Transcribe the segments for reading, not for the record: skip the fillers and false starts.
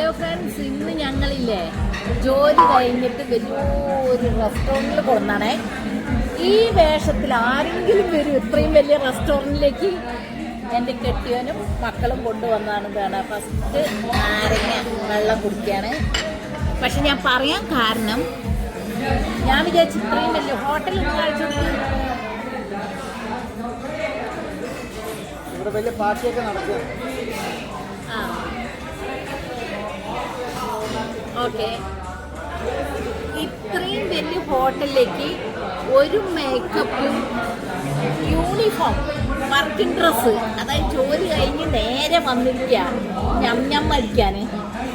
Hello friends, ഇന്ന് ഞങ്ങളില്ലേ ജോലി കഴിഞ്ഞിട്ട് വലിയൊരു റെസ്റ്റോറൻറ്റിൽ കൊണ്ടാണേ. ഈ വേഷത്തിൽ ആരെങ്കിലും വരും ഇത്രയും വലിയ റെസ്റ്റോറൻറ്റിലേക്ക്? എൻ്റെ കെട്ടിയവനും മക്കളും കൊണ്ടുവന്നാണ്. ഇതാണ് ഫസ്റ്റ് നാരങ്ങ വെള്ളം കുടിക്കുകയാണ്. പക്ഷെ ഞാൻ പറയാൻ കാരണം, ഞാൻ വിചാരിച്ചു ഇത്രയും വലിയ ഹോട്ടലിൽ കഴിച്ചിട്ട് വലിയ പാർട്ടിയൊക്കെ നടക്കുക. ഓക്കെ, ഇത്രയും വലിയ ഹോട്ടലിലേക്ക് ഒരു മേക്കപ്പും യൂണിഫോം വർക്കിംഗ് ഡ്രസ്സ്, അതായത് ജോലി കഴിഞ്ഞ് നേരെ വന്നിരിക്കുക ഞം മരിക്കാൻ.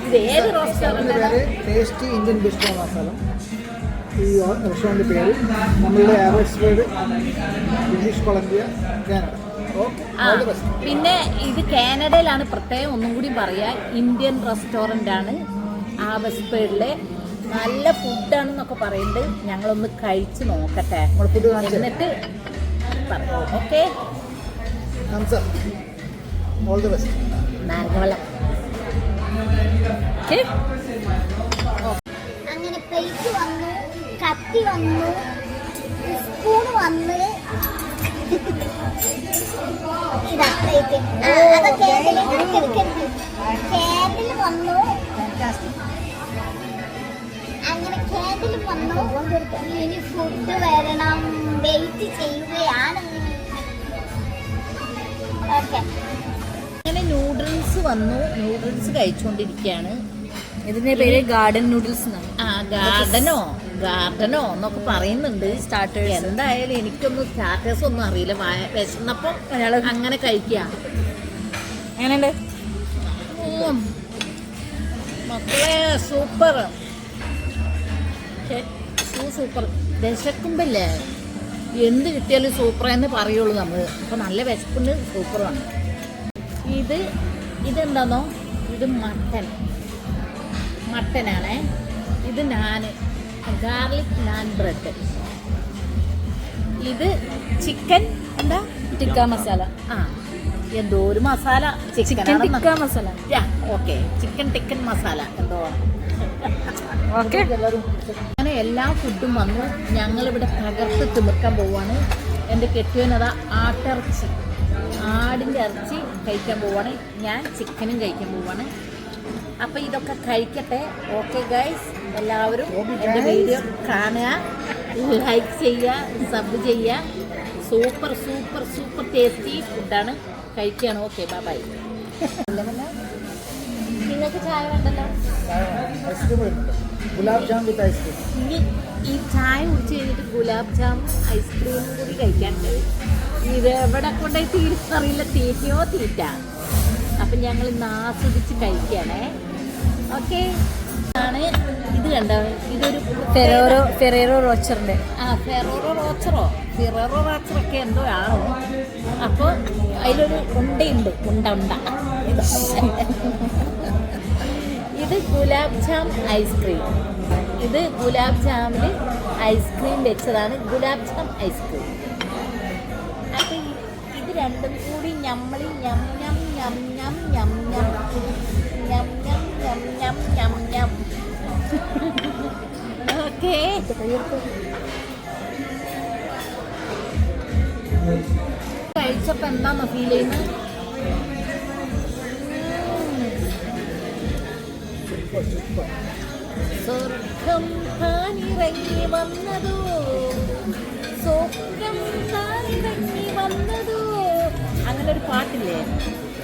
ഇത് ഏത് restaurant? Tasty Indian bistro masala. ഈ റെസ്റ്റോറൻറ്റ് പേര് നമ്മളുടെ ആവറേജ് ബ്രിട്ടീഷ് കൊളംബിയ, കാനഡ. പിന്നെ ഇത് കാനഡയിലാണ്. പ്രത്യേകം ഒന്നും കൂടി പറയാം, ഇന്ത്യൻ റെസ്റ്റോറൻ്റ് ആണ്. ആവസ്പേഡിലെ നല്ല ഫുഡാണെന്നൊക്കെ പറയുന്നുണ്ട്. ഞങ്ങളൊന്ന് കഴിച്ച് നോക്കട്ടെ, എന്നിട്ട് പറയാം. ഓക്കെ, നാരങ്ങവെള്ളം. അങ്ങനെ പ്ലേറ്റ് വന്നു, കത്തി വന്നു, സ്പൂൺ വന്ന്, ഇതാ പ്ലേറ്റ്. അതൊക്കെ ക്യാൻഡിൽ വന്നു. അങ്ങനെ ക്യാൻഡിൽ വന്നു. ഇനി ഫുഡ് വരണം, വെയിറ്റ് ചെയ്യുകയാണ്. ഓക്കെ, അങ്ങനെ നൂഡിൽസ് വന്നു. നൂഡിൽസ് കഴിച്ചുകൊണ്ടിരിക്കുകയാണ്. ഇതിന്റെ പേര് ഗാർഡൻ നൂഡിൽസ്. ഗാർഡനോ എന്നൊക്കെ പറയുന്നുണ്ട്. സ്റ്റാർട്ടേഴ്സ് എന്തായാലും എനിക്കൊന്നും സ്റ്റാർട്ടേഴ്സ് ഒന്നും അറിയില്ല. വിശന്നപ്പം അങ്ങനെ കഴിക്കുക. എങ്ങനെയുണ്ട് മക്കളെ? Super, super. വിശക്കുമ്പല്ലേ എന്ത് കിട്ടിയാലും സൂപ്പറെന്ന് പറയുള്ളൂ നമ്മൾ. അപ്പം നല്ല വിശപ്പുണ്ട്, സൂപ്പറാണ്. ഇതെന്താണോ? ഇത് മട്ടനാണേ. ഇത് നാന്, ഗാർലിക് നാൻ ബ്രെഡ്. ഇത് ചിക്കൻ എന്താ ടിക്ക മസാല. എന്തോ ഒരു masala, chicken tikka masala. Okay, chicken masala എന്തോ. ഓക്കെ, അങ്ങനെ എല്ലാ ഫുഡും വന്നു. ഞങ്ങളിവിടെ തകർത്ത് തിമിർക്കാൻ പോവാണ്. എൻ്റെ കെട്ടിയവനതാ ആടിൻ്റെ ഇറച്ചി കഴിക്കാൻ പോവാണ്. ഞാൻ ചിക്കനും കഴിക്കാൻ പോവാണ്. അപ്പം ഇതൊക്കെ കഴിക്കട്ടെ. ഓക്കെ ഗൈസ്, എല്ലാവരും എൻ്റെ വീഡിയോ കാണുക, ലൈക്ക് ചെയ്യുക, സബ് ചെയ്യുക. സൂപ്പർ സൂപ്പർ സൂപ്പർ ടേസ്റ്റി ഫുഡാണ്. കഴിക്കുകയാണ്. Okay, bye. നിങ്ങൾക്ക് ചായ വേണ്ടല്ലോ? Gulab jam with ice cream. ഈ ചായ കുടിച്ച് കഴിഞ്ഞിട്ട് ഗുലാബ് ജാം ഐസ്ക്രീമും കൂടി കഴിക്കാണ്ട് ഇത് എവിടെ കൊണ്ടുപോയി തീരുന്നറിയില്ല. തീറ്റ. അപ്പം ഞങ്ങൾ ഇന്ന് ആസ്വദിച്ച് കഴിക്കുകയാണേ. ഓക്കെ, ആണ് ഇത് കണ്ടോ? ഇതൊരു ഫെറേറോ റോച്ചറിൻ്റെ ഫെറേറോ റോച്ചറൊക്കെ എന്തോ ആണ്. അപ്പോൾ അതിലൊരു ഉണ്ടയുണ്ട്, ഉണ്ട. ഇത് ഗുലാബ് ജാം ഐസ്ക്രീം. ഇത് ഗുലാബ് ജാമിൽ ഐസ്ക്രീം വെച്ചതാണ് ഗുലാബ് ജാം ഐസ്ക്രീം. അപ്പം ഇത് രണ്ടും കൂടി ഞമ്മളി ഞം ഞം ഞം ഞം ഞം ഞം ഞം ഞം ഞം ഞം ഞം ഞം. ഓക്കെ, കഴിച്ചപ്പോൾ എന്താണോ ഫീൽ ചെയ്യുന്നത്? സ്വർഗം താനിറങ്ങി വന്നതോ, സ്വർഗം താനിറങ്ങി വന്നതോ, അങ്ങനെ ഒരു പാട്ടില്ലേ?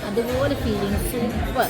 അതുപോലെ ഫീലിംഗ്. സൂപ്പർ.